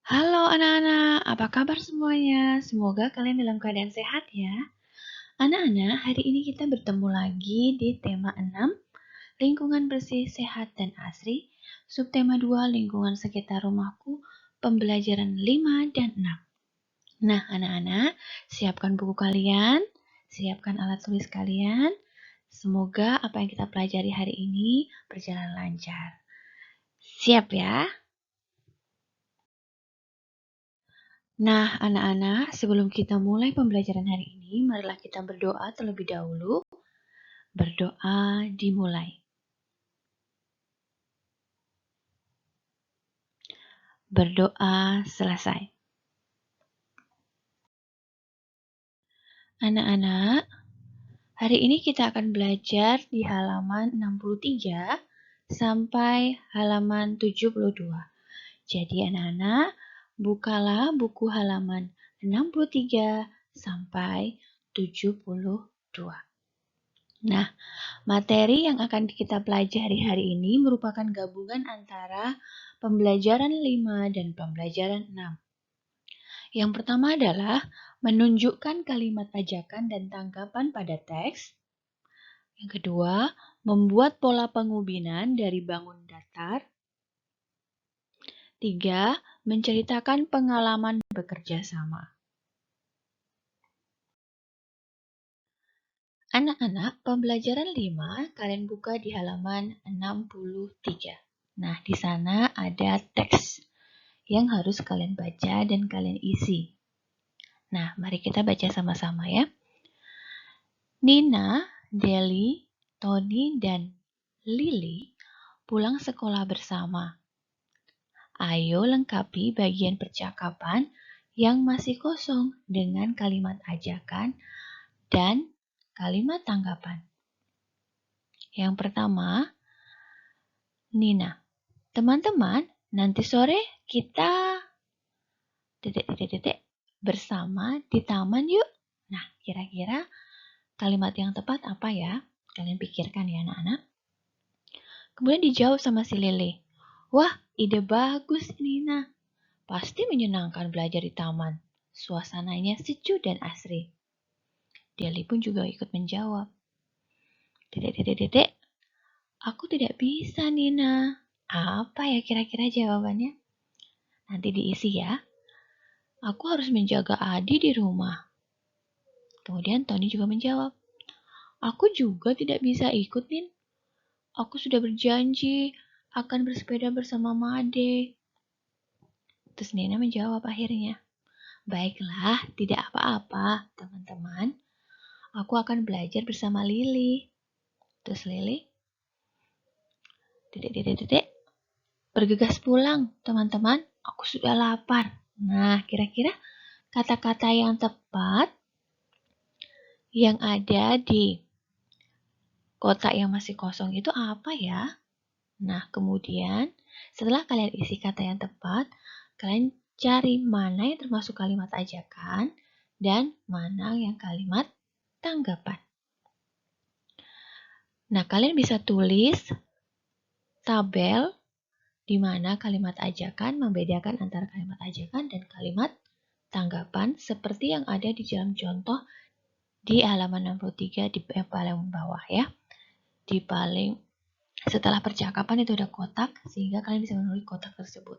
Halo anak-anak, apa kabar semuanya? Semoga kalian dalam keadaan sehat ya. Anak-anak, hari ini kita bertemu lagi di tema 6, lingkungan bersih, sehat, dan asri. Subtema 2, lingkungan sekitar rumahku, pembelajaran 5 dan 6. Nah anak-anak, siapkan buku kalian, siapkan alat tulis kalian. Semoga apa yang kita pelajari hari ini berjalan lancar. Siap ya? Nah, anak-anak, sebelum kita mulai pembelajaran hari ini, marilah kita berdoa terlebih dahulu. Berdoa dimulai. Berdoa selesai. Anak-anak, hari ini kita akan belajar di halaman 63 sampai halaman 72. Jadi anak-anak, bukalah buku halaman 63 sampai 72. Nah, materi yang akan kita pelajari hari ini merupakan gabungan antara pembelajaran 5 dan pembelajaran 6. Yang pertama adalah menunjukkan kalimat ajakan dan tanggapan pada teks. Yang kedua, membuat pola pengubinan dari bangun datar. 3, menceritakan pengalaman bekerja sama. Anak-anak, pembelajaran 5 kalian buka di halaman 63. Nah, di sana ada teks yang harus kalian baca dan kalian isi. Nah, mari kita baca sama-sama ya. Nina, Deli, Tony, dan Lily pulang sekolah bersama. Ayo lengkapi bagian percakapan yang masih kosong dengan kalimat ajakan dan kalimat tanggapan. Yang pertama, Nina. Teman-teman, nanti sore kita bersama di taman yuk. Nah, kira-kira kalimat yang tepat apa ya? Kalian pikirkan ya anak-anak. Kemudian dijawab sama si Lele. Wah, ide bagus Nina. Pasti menyenangkan belajar di taman. Suasananya sejuk dan asri. Deli pun juga ikut menjawab. Aku tidak bisa Nina. Apa ya kira-kira jawabannya? Nanti diisi ya. Aku harus menjaga Adi di rumah. Kemudian Tony juga menjawab, aku juga tidak bisa ikut, Nin. Aku sudah berjanji akan bersepeda bersama Made. Terus Nina menjawab akhirnya, baiklah, tidak apa-apa, teman-teman. Aku akan belajar bersama Lily. Terus Lily, bergegas pulang, teman-teman. Aku sudah lapar. Nah, kira-kira kata-kata yang tepat yang ada di kotak yang masih kosong itu apa ya? Nah, kemudian setelah kalian isi kata yang tepat, kalian cari mana yang termasuk kalimat ajakan dan mana yang kalimat tanggapan. Nah, kalian bisa tulis tabel di mana kalimat ajakan membedakan antara kalimat ajakan dan kalimat tanggapan seperti yang ada di dalam contoh di halaman 63 di paling bawah ya. Di paling setelah percakapan itu ada kotak sehingga kalian bisa menulis kotak tersebut.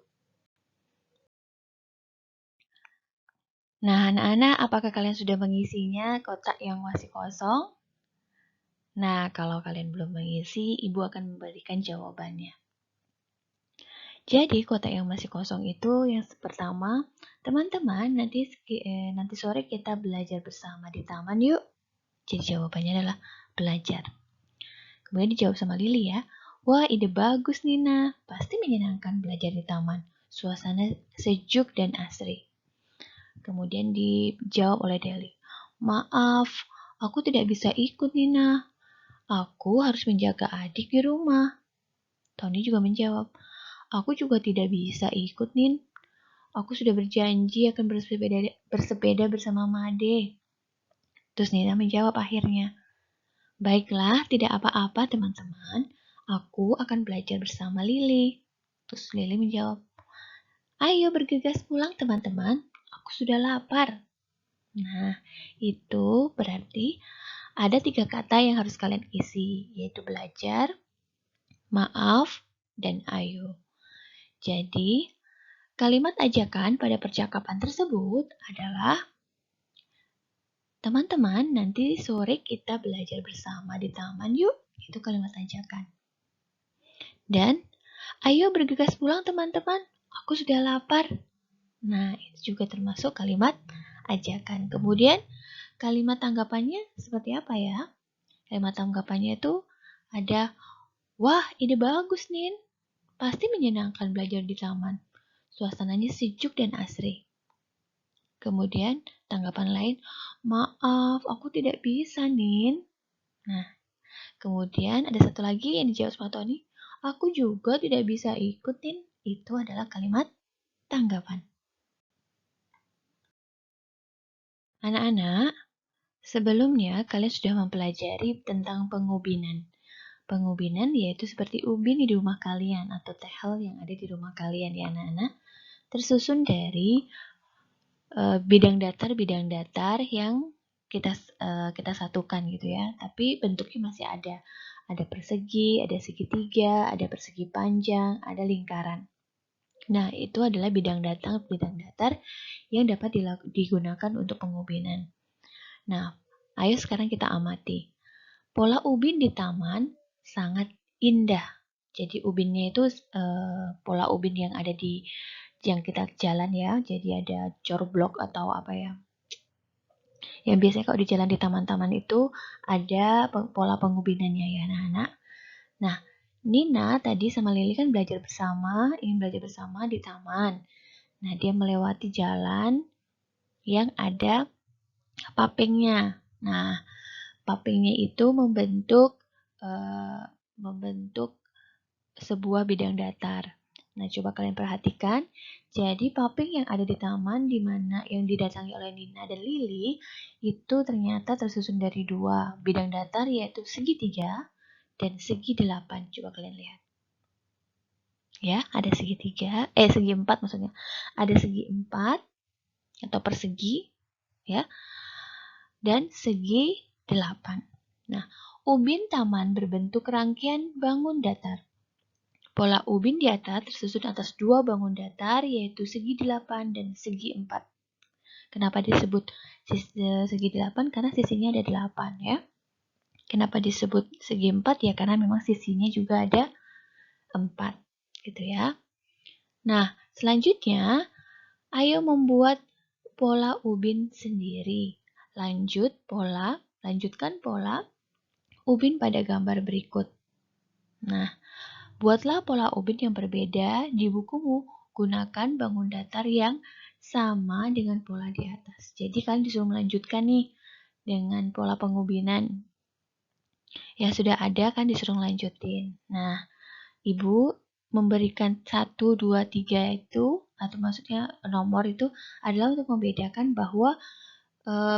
Nah, anak-anak, apakah kalian sudah mengisinya kotak yang masih kosong? Nah, kalau kalian belum mengisi, Ibu akan memberikan jawabannya. Jadi, kotak yang masih kosong itu yang pertama, teman-teman, nanti sore kita belajar bersama di taman yuk. Jadi jawabannya adalah belajar. Kemudian dijawab sama Lily ya. Wah, ide bagus Nina. Pasti menyenangkan belajar di taman. Suasana sejuk dan asri. Kemudian dijawab oleh Deli. Maaf, aku tidak bisa ikut Nina. Aku harus menjaga adik di rumah. Tony juga menjawab. Aku juga tidak bisa ikut, Nin. Aku sudah berjanji akan bersepeda bersama Made. Terus Nina menjawab akhirnya. Baiklah, tidak apa-apa teman-teman. Aku akan belajar bersama Lily. Terus Lily menjawab. Ayo bergegas pulang teman-teman, aku sudah lapar. Nah, itu berarti ada 3 kata yang harus kalian isi, yaitu belajar, maaf, dan ayo. Jadi, kalimat ajakan pada percakapan tersebut adalah, teman-teman, nanti sore kita belajar bersama di taman yuk. Itu kalimat ajakan. Dan, ayo bergegas pulang teman-teman, aku sudah lapar. Nah, itu juga termasuk kalimat ajakan. Kemudian, kalimat tanggapannya seperti apa ya? Kalimat tanggapannya itu ada, wah ide bagus Nin, pasti menyenangkan belajar di taman. Suasananya sejuk dan asri. Kemudian tanggapan lain, maaf aku tidak bisa Nin. Nah, kemudian ada satu lagi yang dijawab sama Tony, aku juga tidak bisa ikutin. Itu adalah kalimat tanggapan. Anak-anak, sebelumnya kalian sudah mempelajari tentang pengubinan. Pengubinan yaitu seperti ubin di rumah kalian atau tehel yang ada di rumah kalian ya anak-anak. Tersusun dari bidang datar yang kita satukan gitu ya. Tapi bentuknya masih ada. Ada persegi, ada segitiga, ada persegi panjang, ada lingkaran. Nah, itu adalah bidang datar yang dapat digunakan untuk pengubinan. Nah, ayo sekarang kita amati. Pola ubin di taman sangat indah. Jadi ubinnya itu pola ubin yang ada di yang kita jalan ya. Jadi ada corblok atau apa ya. Yang biasanya kalau di jalan di taman-taman itu ada pola pengubinannya ya anak-anak. Nah, Nina tadi sama Lili kan ingin belajar bersama di taman. Nah, dia melewati jalan yang ada papingnya. Nah, papingnya itu membentuk sebuah bidang datar. Nah, coba kalian perhatikan. Jadi, paping yang ada di taman di mana yang didatangi oleh Nina dan Lili itu ternyata tersusun dari 2 bidang datar yaitu segitiga dan segi 8. Coba kalian lihat. Ya, ada segi 4 maksudnya. Ada segi 4 atau persegi ya. Dan segi 8. Nah, ubin taman berbentuk rangkaian bangun datar. Pola ubin di atas tersusun atas 2 bangun datar yaitu segi 8 dan segi 4. Kenapa disebut segi 8? Karena sisinya ada 8 ya. Kenapa disebut segi 4? Ya karena memang sisinya juga ada 4 gitu ya. Nah, selanjutnya ayo membuat pola ubin sendiri. Lanjutkan pola ubin pada gambar berikut. Nah, buatlah pola ubin yang berbeda di bukumu. Gunakan bangun datar yang sama dengan pola di atas. Jadi kalian disuruh melanjutkan nih dengan pola pengubinan. Yang sudah ada kan disuruh melanjutin. Nah, Ibu memberikan 1, 2, 3 itu, atau maksudnya nomor itu adalah untuk membedakan bahwa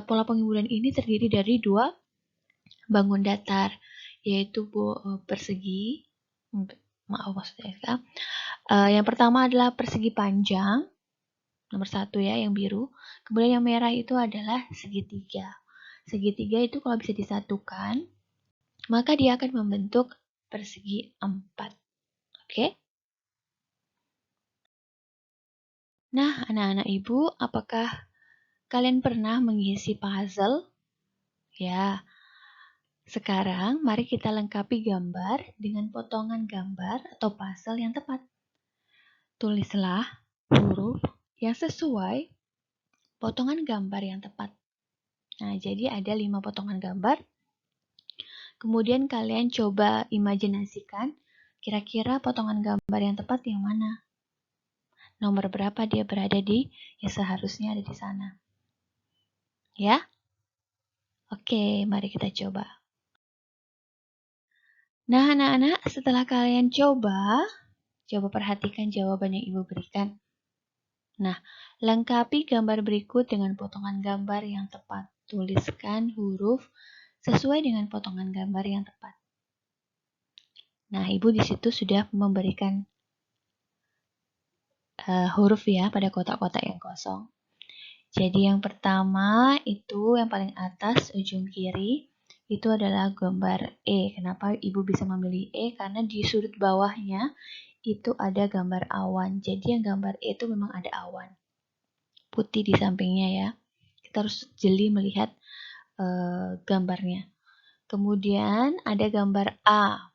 pola pengubinan ini terdiri dari 2 bangun datar, yaitu persegi. Maaf maksudnya ya. Yang pertama adalah persegi panjang, nomor 1 ya, yang biru. Kemudian yang merah itu adalah segitiga. Segitiga itu kalau bisa disatukan, maka dia akan membentuk persegi 4. Oke? Nah, anak-anak ibu, apakah kalian pernah mengisi puzzle? Ya. Sekarang, mari kita lengkapi gambar dengan potongan gambar atau puzzle yang tepat. Tulislah huruf yang sesuai potongan gambar yang tepat. Nah, jadi ada 5 potongan gambar. Kemudian kalian coba imajinasikan kira-kira potongan gambar yang tepat yang mana. Nomor berapa dia berada di yang seharusnya ada di sana. Ya? Oke, mari kita coba. Nah, anak-anak, setelah kalian coba perhatikan jawaban yang Ibu berikan. Nah, lengkapi gambar berikut dengan potongan gambar yang tepat. Tuliskan huruf sesuai dengan potongan gambar yang tepat. Nah, Ibu di situ sudah memberikan huruf ya pada kotak-kotak yang kosong. Jadi yang pertama itu yang paling atas ujung kiri itu adalah gambar E. Kenapa Ibu bisa memilih E? Karena di sudut bawahnya itu ada gambar awan. Jadi yang gambar E itu memang ada awan putih di sampingnya ya. Kita harus jeli melihat gambarnya. Kemudian ada gambar A.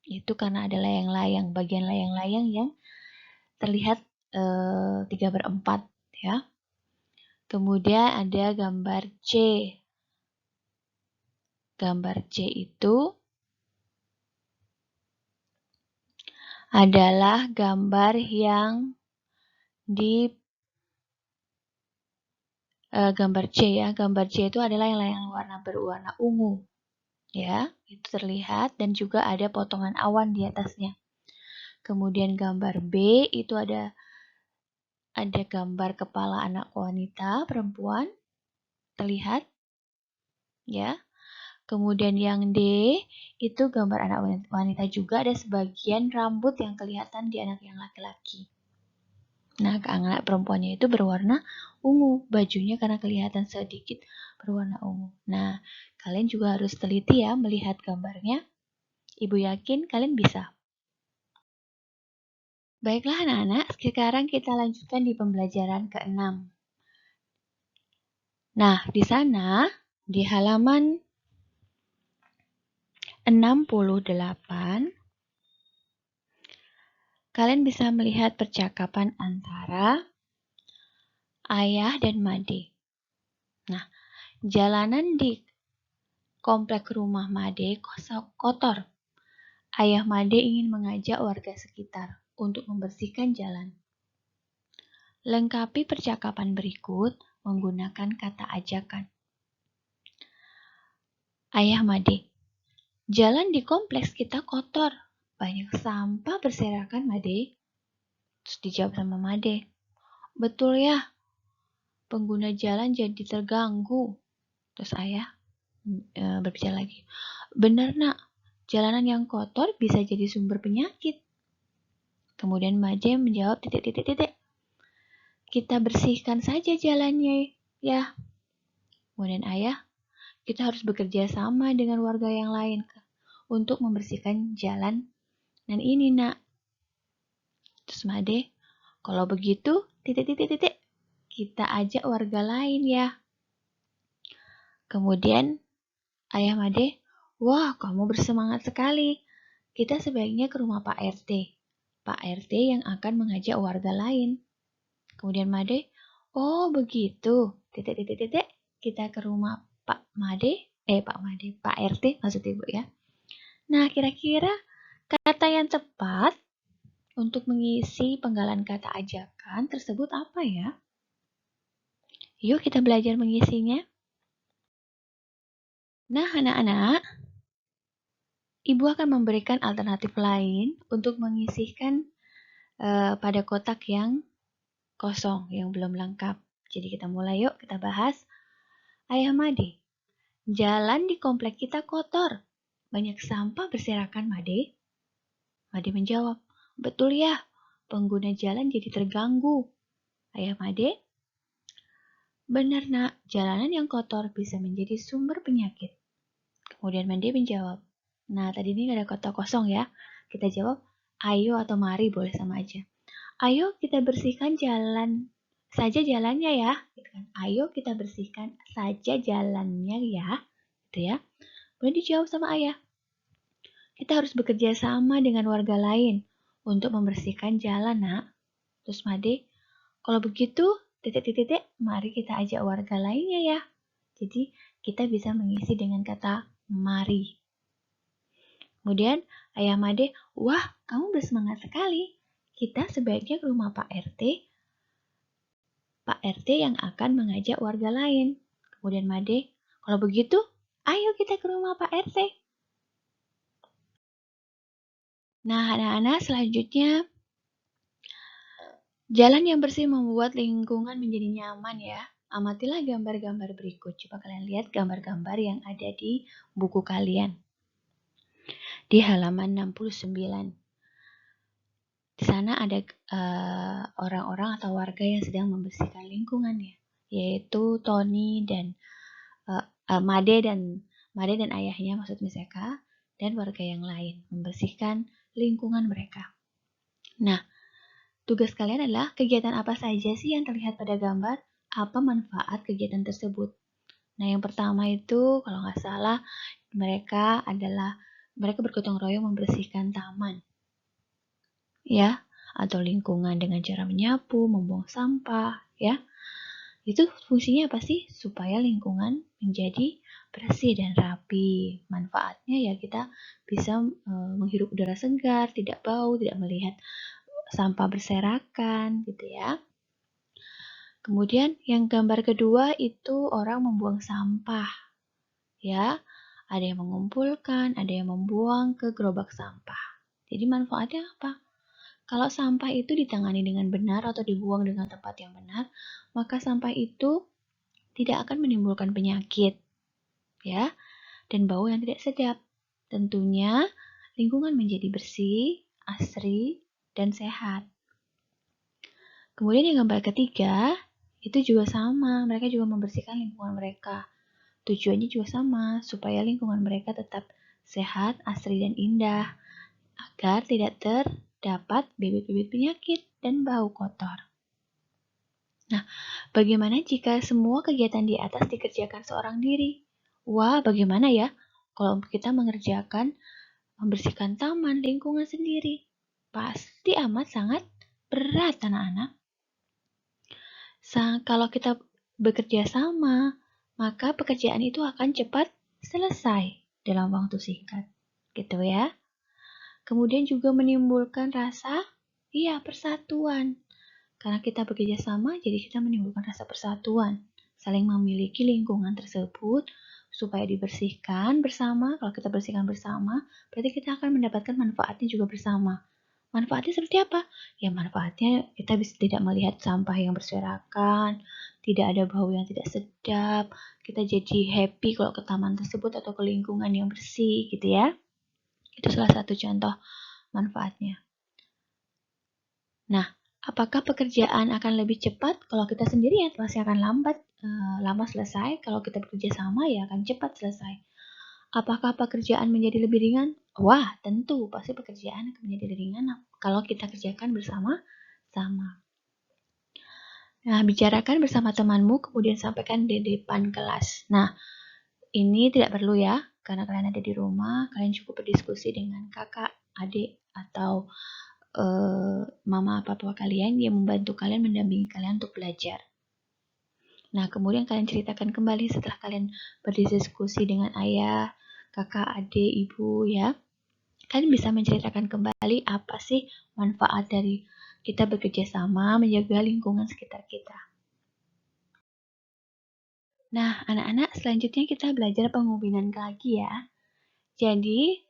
Itu karena ada layang-layang, bagian layang-layang yang terlihat 3/4 ya. Kemudian ada gambar C. Gambar C itu adalah gambar yang di gambar C ya. Gambar C itu adalah yang berwarna ungu. Ya, itu terlihat dan juga ada potongan awan di atasnya. Kemudian gambar B itu ada gambar kepala anak wanita perempuan terlihat ya. Kemudian yang D itu gambar anak wanita juga, ada sebagian rambut yang kelihatan di anak yang laki-laki. Nah, anak perempuannya itu berwarna ungu, bajunya karena kelihatan sedikit berwarna ungu. Nah, kalian juga harus teliti ya melihat gambarnya. Ibu yakin kalian bisa. Baiklah anak-anak, sekarang kita lanjutkan di pembelajaran ke-6. Nah, di sana, di halaman 68, kalian bisa melihat percakapan antara Ayah dan Made. Nah, jalanan di komplek rumah Made kotor. Ayah Made ingin mengajak warga sekitar untuk membersihkan jalan. Lengkapi percakapan berikut menggunakan kata ajakan. Ayah Made, jalan di kompleks kita kotor. Banyak sampah berserakan, Made. Terus dijawab sama Made. Betul ya, pengguna jalan jadi terganggu. Terus ayah berbicara lagi. Benar nak, jalanan yang kotor bisa jadi sumber penyakit. Kemudian Made menjawab titik. Kita bersihkan saja jalannya ya. Kemudian ayah, kita harus bekerja sama dengan warga yang lain untuk membersihkan jalan dan ini nak. Terus Made, kalau begitu titik. Kita ajak warga lain ya. Kemudian ayah Made, wah kamu bersemangat sekali. Kita sebaiknya ke rumah Pak RT. Pak RT yang akan mengajak warga lain. Kemudian Made, oh begitu. Titik. Kita ke rumah Pak RT maksud Ibu ya. Nah, kira-kira kata yang tepat untuk mengisi penggalan kata ajakan tersebut apa ya? Yuk kita belajar mengisinya. Nah, anak-anak, Ibu akan memberikan alternatif lain untuk mengisihkan pada kotak yang kosong, yang belum lengkap. Jadi kita mulai yuk, kita bahas. Ayah Made, jalan di komplek kita kotor. Banyak sampah berserakan, Made. Made menjawab, betul ya, pengguna jalan jadi terganggu. Ayah Made, benar nak, jalanan yang kotor bisa menjadi sumber penyakit. Kemudian Made menjawab, nah tadi ini ada kata kosong ya. Kita jawab, ayo atau mari boleh sama aja. Ayo kita bersihkan jalannya ya. Gitu kan. Ayo kita bersihkan saja jalannya ya. Gitu ya. Kemudian dijawab sama ayah. Kita harus bekerja sama dengan warga lain untuk membersihkan jalan nak. Terus Made, kalau begitu titik. Mari kita ajak warga lainnya ya. Jadi kita bisa mengisi dengan kata mari. Kemudian ayah Made, wah kamu bersemangat sekali. Kita sebaiknya ke rumah Pak RT yang akan mengajak warga lain. Kemudian Made, kalau begitu ayo kita ke rumah Pak RT. Nah anak-anak selanjutnya, jalan yang bersih membuat lingkungan menjadi nyaman ya. Amatilah gambar-gambar berikut. Coba kalian lihat gambar-gambar yang ada di buku kalian. Di halaman 69. Di sana ada orang-orang atau warga yang sedang membersihkan lingkungannya, yaitu Tony dan Made dan ayahnya, maksud Miss Eka, dan warga yang lain membersihkan lingkungan mereka. Nah, tugas kalian adalah kegiatan apa saja sih yang terlihat pada gambar? Apa manfaat kegiatan tersebut? Nah, yang pertama itu kalau nggak salah mereka bergotong royong membersihkan taman, ya, atau lingkungan dengan cara menyapu, membuang sampah, ya. Itu fungsinya apa sih? Supaya lingkungan menjadi bersih dan rapi. Manfaatnya ya kita bisa menghirup udara segar, tidak bau, tidak melihat sampah berserakan, gitu ya. Kemudian yang gambar kedua itu orang membuang sampah, ya. Ada yang mengumpulkan, ada yang membuang ke gerobak sampah. Jadi manfaatnya apa? Kalau sampah itu ditangani dengan benar atau dibuang dengan tempat yang benar, maka sampah itu tidak akan menimbulkan penyakit, ya, dan bau yang tidak sedap. Tentunya lingkungan menjadi bersih, asri, dan sehat. Kemudian yang gambar ketiga, itu juga sama, mereka juga membersihkan lingkungan mereka. Tujuannya juga sama, supaya lingkungan mereka tetap sehat, asri, dan indah, agar tidak terdapat bibit-bibit penyakit dan bau kotor. Nah, bagaimana jika semua kegiatan di atas dikerjakan seorang diri? Wah, bagaimana ya kalau kita membersihkan taman, lingkungan sendiri? Pasti amat sangat berat, anak-anak. Kalau kita bekerja sama, maka pekerjaan itu akan cepat selesai dalam waktu singkat. Gitu ya. Kemudian juga menimbulkan rasa, persatuan. Karena kita bekerja sama, jadi kita menimbulkan rasa persatuan. Saling memiliki lingkungan tersebut supaya dibersihkan bersama. Kalau kita bersihkan bersama, berarti kita akan mendapatkan manfaatnya juga bersama. Manfaatnya seperti apa? Ya manfaatnya kita bisa tidak melihat sampah yang berserakan, tidak ada bau yang tidak sedap, kita jadi happy kalau ke taman tersebut atau ke lingkungan yang bersih gitu ya. Itu salah satu contoh manfaatnya. Nah, apakah pekerjaan akan lebih cepat kalau kita sendirian? Pasti akan lama selesai. Kalau kita bekerja sama ya akan cepat selesai. Apakah pekerjaan menjadi lebih ringan? Wah, tentu pasti pekerjaan akan menjadi ringan kalau kita kerjakan bersama-sama. Nah, bicarakan bersama temanmu, kemudian sampaikan di depan kelas. Nah, ini tidak perlu ya, karena kalian ada di rumah, kalian cukup berdiskusi dengan kakak, adik, atau mama papa kalian yang membantu kalian, mendampingi kalian untuk belajar. Nah, kemudian kalian ceritakan kembali setelah kalian berdiskusi dengan ayah, kakak, adik, ibu ya. Kalian bisa menceritakan kembali apa sih manfaat dari kita bekerja sama menjaga lingkungan sekitar kita. Nah, anak-anak, selanjutnya kita belajar pengubinan lagi ya. Jadi,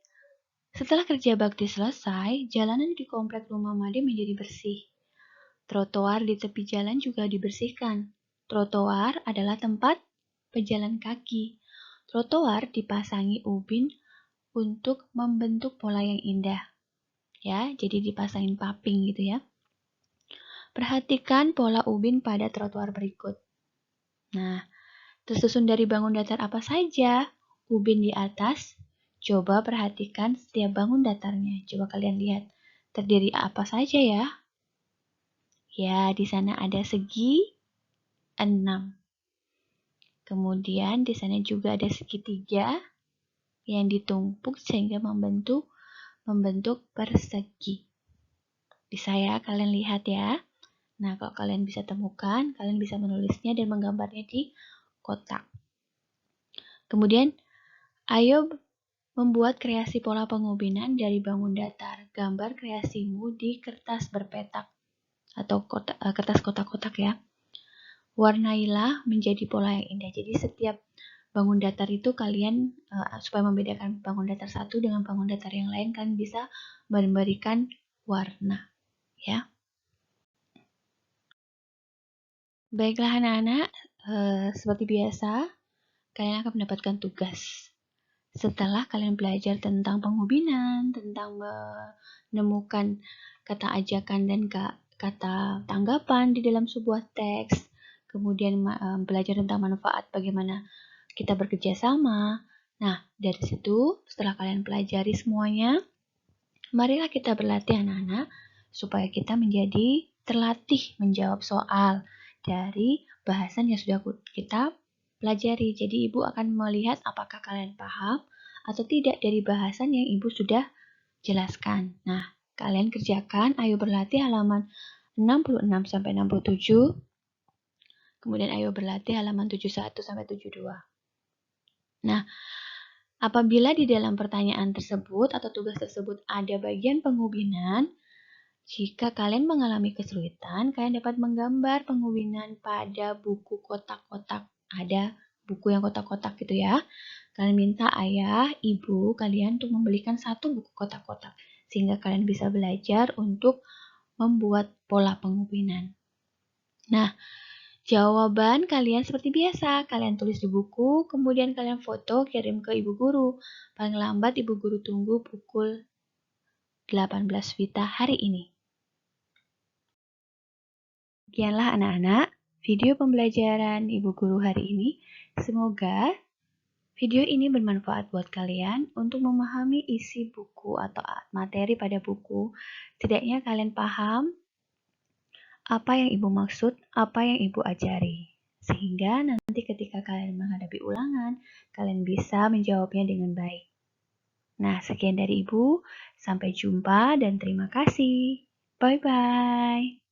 setelah kerja bakti selesai, jalanan di komplek rumah Made menjadi bersih. Trotoar di tepi jalan juga dibersihkan. Trotoar adalah tempat pejalan kaki. Trotoar dipasangi ubin untuk membentuk pola yang indah. Ya, jadi dipasangin paping gitu ya. Perhatikan pola ubin pada trotoar berikut. Nah, tersusun dari bangun datar apa saja? Ubin di atas. Coba perhatikan setiap bangun datarnya. Coba kalian lihat. Terdiri apa saja ya? Ya, di sana ada segi 6. Kemudian di sana juga ada segitiga yang ditumpuk sehingga membentuk persegi. Bisa ya kalian lihat ya. Nah, kalau kalian bisa temukan, kalian bisa menulisnya dan menggambarnya di kotak. Kemudian, ayo membuat kreasi pola pengubinan dari bangun datar. Gambar kreasimu di kertas berpetak atau kertas kotak-kotak ya. Warnailah menjadi pola yang indah. Jadi setiap bangun datar itu kalian, supaya membedakan bangun datar satu dengan bangun datar yang lain, kalian bisa memberikan warna. Ya. Baiklah anak-anak, seperti biasa, kalian akan mendapatkan tugas. Setelah kalian belajar tentang penghubungan, tentang menemukan kata ajakan dan kata tanggapan di dalam sebuah teks, kemudian belajar tentang manfaat bagaimana kita bekerja sama. Nah, dari situ setelah kalian pelajari semuanya, marilah kita berlatih anak-anak supaya kita menjadi terlatih menjawab soal dari bahasan yang sudah kita pelajari. Jadi ibu akan melihat apakah kalian paham atau tidak dari bahasan yang ibu sudah jelaskan. Nah, kalian kerjakan, ayo berlatih halaman 66 sampai 67. Kemudian ayo berlatih halaman 71 sampai 72. Nah, apabila di dalam pertanyaan tersebut atau tugas tersebut ada bagian penghubungan, jika kalian mengalami kesulitan, kalian dapat menggambar penghubungan pada buku kotak-kotak. Ada buku yang kotak-kotak gitu ya. Kalian minta ayah, ibu kalian untuk membelikan satu buku kotak-kotak. Sehingga kalian bisa belajar untuk membuat pola penghubungan. Nah, jawaban kalian seperti biasa. Kalian tulis di buku, kemudian kalian foto, kirim ke ibu guru. Paling lambat ibu guru tunggu pukul 18 WITA hari ini. Sekianlah anak-anak, video pembelajaran Ibu Guru hari ini. Semoga video ini bermanfaat buat kalian untuk memahami isi buku atau materi pada buku. Setidaknya kalian paham apa yang Ibu maksud, apa yang Ibu ajari. Sehingga nanti ketika kalian menghadapi ulangan, kalian bisa menjawabnya dengan baik. Nah, sekian dari Ibu. Sampai jumpa dan terima kasih. Bye-bye.